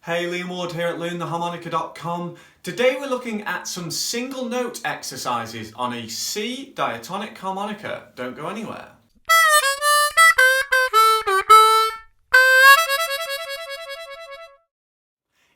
Hey, Liam Ward here at LearnTheHarmonica.com. Today we're looking at some single note exercises on a C diatonic harmonica. Don't go anywhere.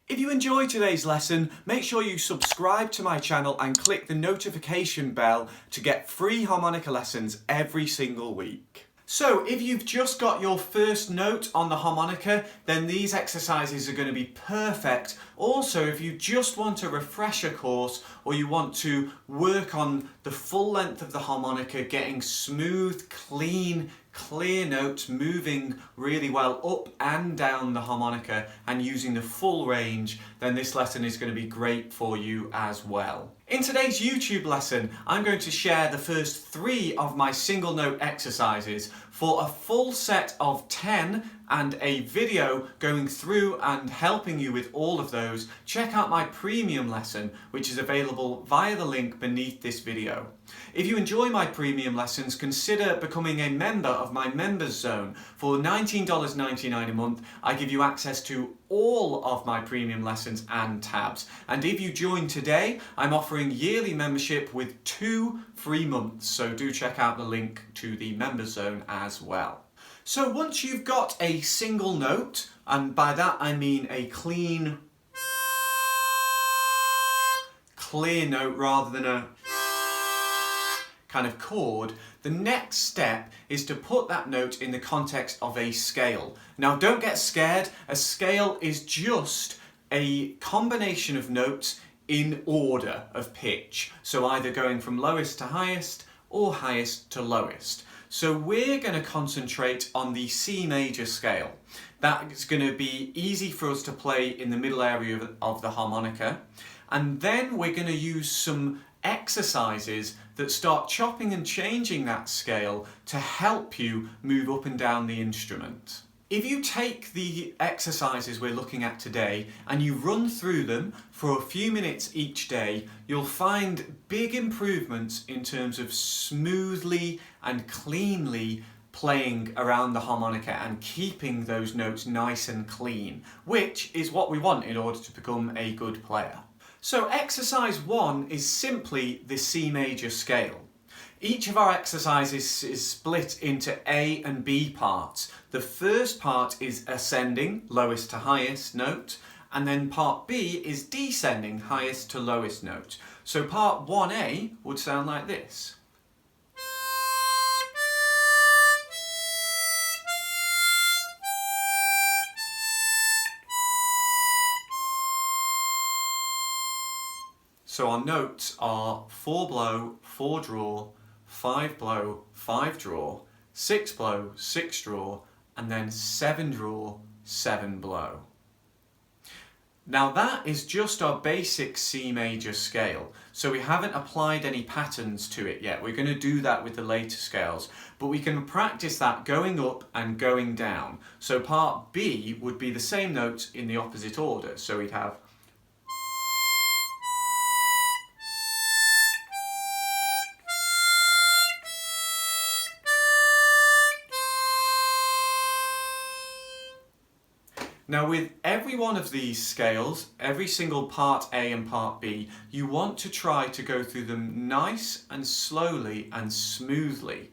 If you enjoyed today's lesson, make sure you subscribe to my channel and click the notification bell to get free harmonica lessons every single week. So if you've just got your first note on the harmonica, then these exercises are going to be perfect. Also, if you just want a refresher course or you want to work on the full length of the harmonica, getting smooth, clean, clear notes, moving really well up and down the harmonica and using the full range, then this lesson is going to be great for you as well. In today's YouTube lesson, I'm going to share the first 3 of my single note exercises. For a full set of 10 and a video going through and helping you with all of those, check out my premium lesson, which is available via the link beneath this video. If you enjoy my premium lessons, consider becoming a member of my members zone. For $19.99 a month, I give you access to all of my premium lessons and tabs. And if you join today, I'm offering yearly membership with 2 free months. So do check out the link to the members zone as well. So once you've got a single note, and by that I mean a clean, clear note rather than a kind of chord, the next step is to put that note in the context of a scale. Now don't get scared, a scale is just a combination of notes in order of pitch. So either going from lowest to highest or highest to lowest. So we're going to concentrate on the C major scale. That is going to be easy for us to play in the middle area of the harmonica. And then we're going to use some exercises that start chopping and changing that scale to help you move up and down the instrument. If you take the exercises we're looking at today and you run through them for a few minutes each day, you'll find big improvements in terms of smoothly and cleanly playing around the harmonica and keeping those notes nice and clean, which is what we want in order to become a good player. So exercise 1 is simply the C major scale. Each of our exercises is split into A and B parts. The first part is ascending, lowest to highest note, and then part B is descending, highest to lowest note. So part 1A would sound like this. So our notes are 4 blow, 4 draw, 5 blow, 5 draw, 6 blow, 6 draw, and then 7 draw, 7 blow. Now that is just our basic C major scale, so we haven't applied any patterns to it yet. We're going to do that with the later scales, but we can practice that going up and going down. So part B would be the same notes in the opposite order, so we'd have Now with every one of these scales, every single part A and part B, you want to try to go through them nice and slowly and smoothly,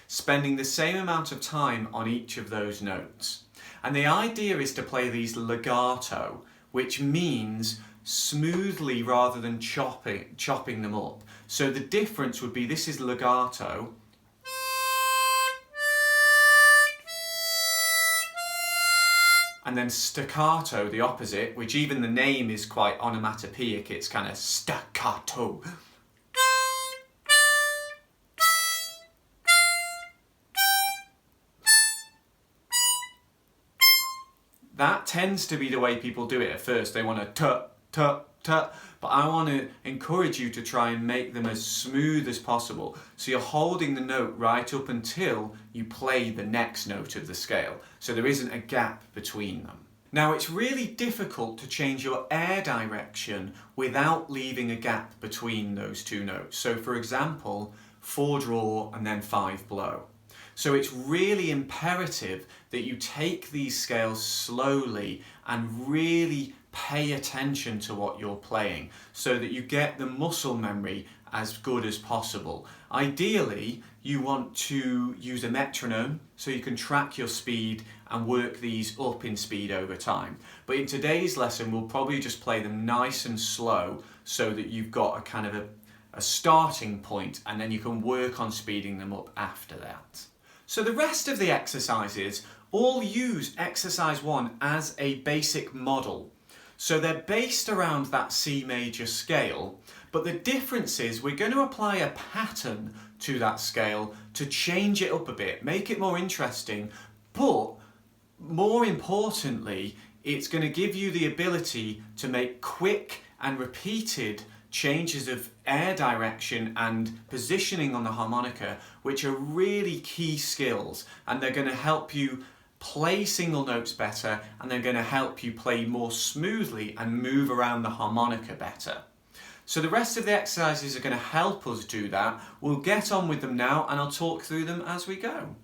spending the same amount of time on each of those notes. And the idea is to play these legato, which means smoothly rather than chopping them up. So the difference would be this is legato, and then staccato, the opposite, which even the name is quite onomatopoeic, it's kind of staccato. That tends to be the way people do it at first. They want to tut, tut, tut, but I want to encourage you to try and make them as smooth as possible. So you're holding the note right up until you play the next note of the scale. So there isn't a gap between them. Now it's really difficult to change your air direction without leaving a gap between those two notes. So for example, 4 draw and then 5 blow. So it's really imperative that you take these scales slowly and really pay attention to what you're playing so that you get the muscle memory as good as possible. Ideally, you want to use a metronome so you can track your speed and work these up in speed over time. But in today's lesson, we'll probably just play them nice and slow so that you've got a kind of a starting point, and then you can work on speeding them up after that. So the rest of the exercises all use exercise 1 as a basic model. So they're based around that C major scale, but the difference is we're going to apply a pattern to that scale to change it up a bit, make it more interesting, but more importantly, it's going to give you the ability to make quick and repeated changes of air direction and positioning on the harmonica, which are really key skills, and they're going to help you play single notes better, and they're going to help you play more smoothly and move around the harmonica better. So the rest of the exercises are going to help us do that. We'll get on with them now, and I'll talk through them as we go.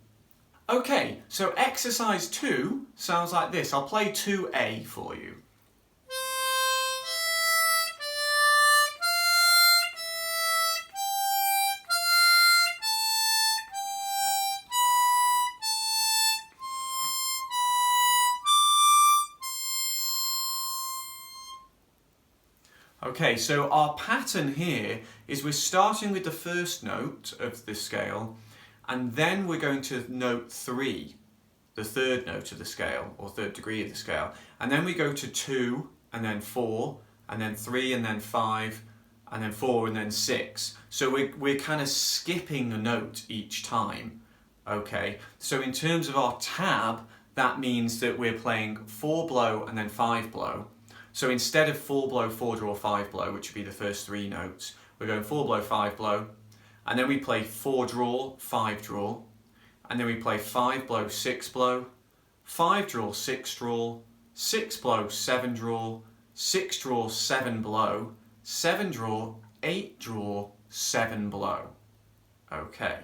Okay, so exercise 2 sounds like this. I'll play 2A for you. Okay, so our pattern here is we're starting with the first note of the scale, and then we're going to note 3, the third note of the scale, or third degree of the scale, and then we go to 2, and then 4, and then 3, and then 5, and then 4, and then 6. So we're kind of skipping a note each time. Okay, so in terms of our tab, that means that we're playing 4 blow and then 5 blow. So instead of 4 blow, 4 draw, 5 blow, which would be the first 3 notes, we're going 4 blow, 5 blow, and then we play 4 draw, 5 draw, and then we play 5 blow, 6 blow, 5 draw, 6 draw, 6 blow, 7 draw, 6 draw, 7 blow, 7 draw, 8 draw, 7 blow. Okay.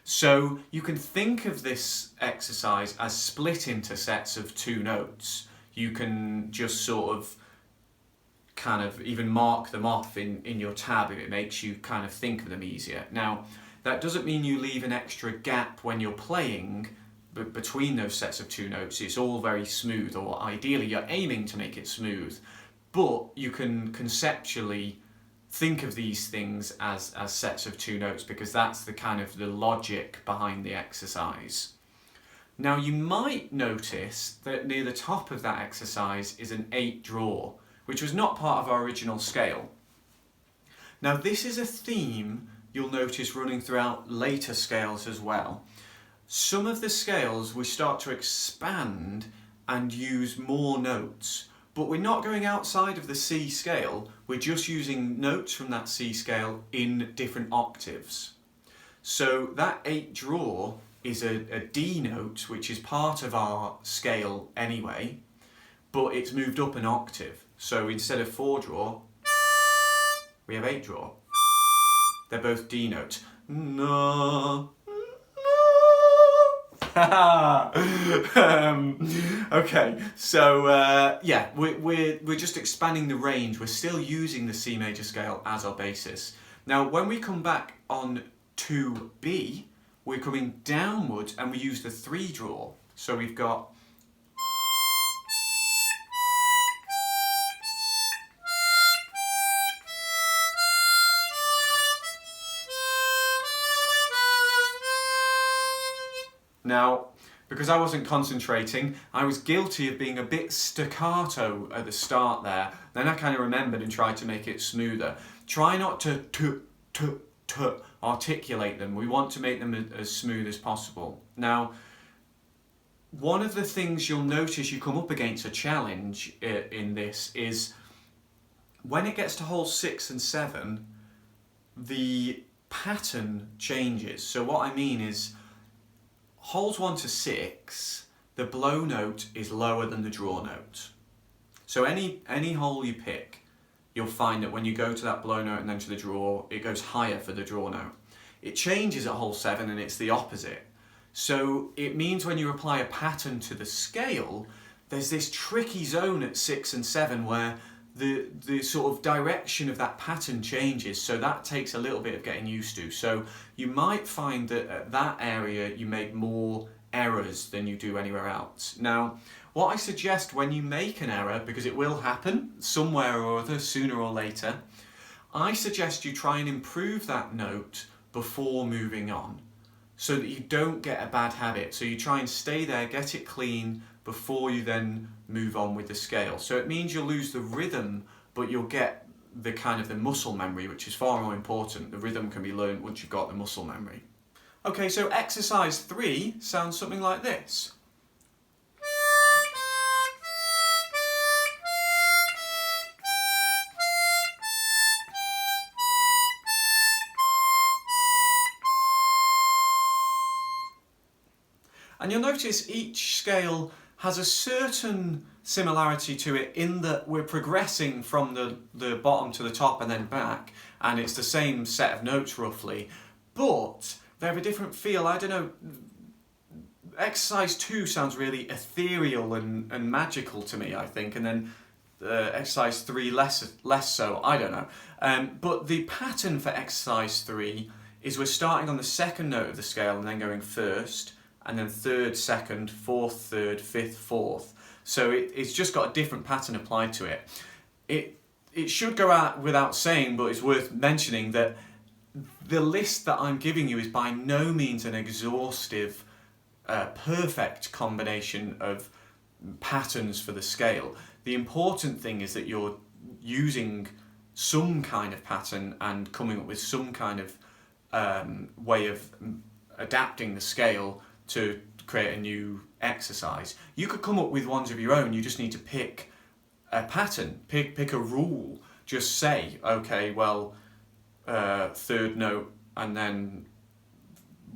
So you can think of this exercise as split into sets of 2 notes. You can just sort of kind of even mark them off in your tab if it makes you kind of think of them easier. Now, that doesn't mean you leave an extra gap when you're playing between those sets of 2 notes. It's all very smooth, or ideally you're aiming to make it smooth, but you can conceptually think of these things as sets of 2 notes, because that's the kind of the logic behind the exercise. Now you might notice that near the top of that exercise is an 8 draw, which was not part of our original scale. Now this is a theme you'll notice running throughout later scales as well. Some of the scales we start to expand and use more notes, but we're not going outside of the C scale, we're just using notes from that C scale in different octaves. So that 8 draw is a D note, which is part of our scale anyway, but it's moved up an octave. So instead of 4 draw, we have 8 draw. They're both D notes. No. Okay, so yeah, we're just expanding the range. We're still using the C major scale as our basis. Now, when we come back on 2B, we're coming downwards and we use the 3 draw. So we've got now, because I wasn't concentrating, I was guilty of being a bit staccato at the start there. Then I kind of remembered and tried to make it smoother. Try not to articulate them. We want to make them as smooth as possible. Now, one of the things you'll notice you come up against a challenge in this is when it gets to holes 6 and 7, the pattern changes. So what I mean is, holes 1 to 6, the blow note is lower than the draw note. So any hole you pick, you'll find that when you go to that blow note and then to the draw, it goes higher for the draw note. It changes at hole 7 and it's the opposite. So it means when you apply a pattern to the scale, there's this tricky zone at 6 and 7 where the sort of direction of that pattern changes, so that takes a little bit of getting used to. So you might find that at that area you make more errors than you do anywhere else. Now, what I suggest when you make an error, because it will happen somewhere or other sooner or later, I suggest you try and improve that note before moving on, so that you don't get a bad habit. So you try and stay there, get it clean, before you then move on with the scale. So it means you'll lose the rhythm, but you'll get the kind of the muscle memory, which is far more important. The rhythm can be learned once you've got the muscle memory. Okay, so exercise 3 sounds something like this. And you'll notice each scale has a certain similarity to it in that we're progressing from the bottom to the top and then back, and it's the same set of notes roughly, but they have a different feel. I don't know, exercise 2 sounds really ethereal and magical to me, I think, and then exercise 3 less so, I don't know. But the pattern for exercise 3 is we're starting on the second note of the scale and then going first, and then third, second, fourth, third, fifth, fourth. So it's just got a different pattern applied to it. It should go out without saying, but it's worth mentioning that the list that I'm giving you is by no means an exhaustive, perfect combination of patterns for the scale. The important thing is that you're using some kind of pattern and coming up with some kind of way of adapting the scale to create a new exercise. You could come up with ones of your own. You just need to pick a pattern, pick a rule. Just say, okay, well, third note and then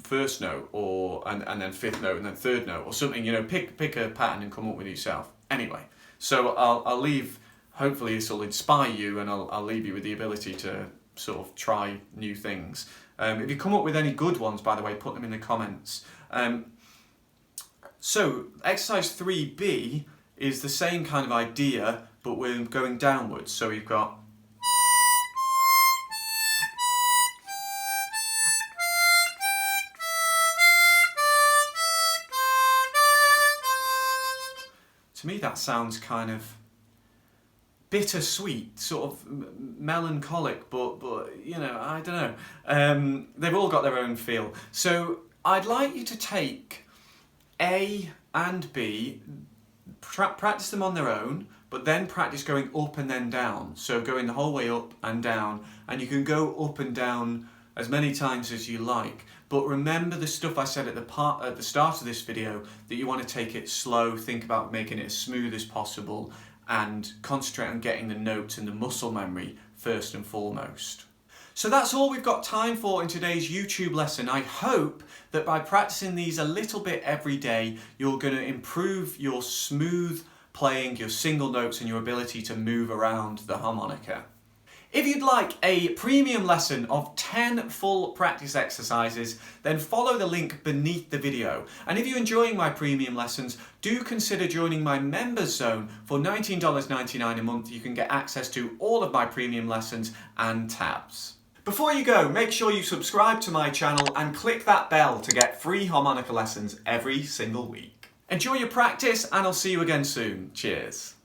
first note, or and then fifth note and then third note, or something. You know, pick a pattern and come up with it yourself. Anyway, so I'll leave. Hopefully, this will inspire you, and I'll leave you with the ability to sort of try new things. If you come up with any good ones, by the way, put them in the comments. So exercise 3B is the same kind of idea, but we're going downwards. So we've got to me that sounds kind of bittersweet, sort of melancholic, but you know, I don't know. They've all got their own feel. So I'd like you to take A and B, practice them on their own, but then practice going up and then down. So going the whole way up and down, and you can go up and down as many times as you like. But remember the stuff I said at the start of this video, that you want to take it slow, think about making it as smooth as possible, and concentrate on getting the notes and the muscle memory first and foremost. So that's all we've got time for in today's YouTube lesson. I hope that by practicing these a little bit every day, you're going to improve your smooth playing, your single notes, and your ability to move around the harmonica. If you'd like a premium lesson of 10 full practice exercises, then follow the link beneath the video. And if you're enjoying my premium lessons, do consider joining my members zone. For $19.99 a month, you can get access to all of my premium lessons and tabs. Before you go, make sure you subscribe to my channel and click that bell to get free harmonica lessons every single week. Enjoy your practice, and I'll see you again soon. Cheers.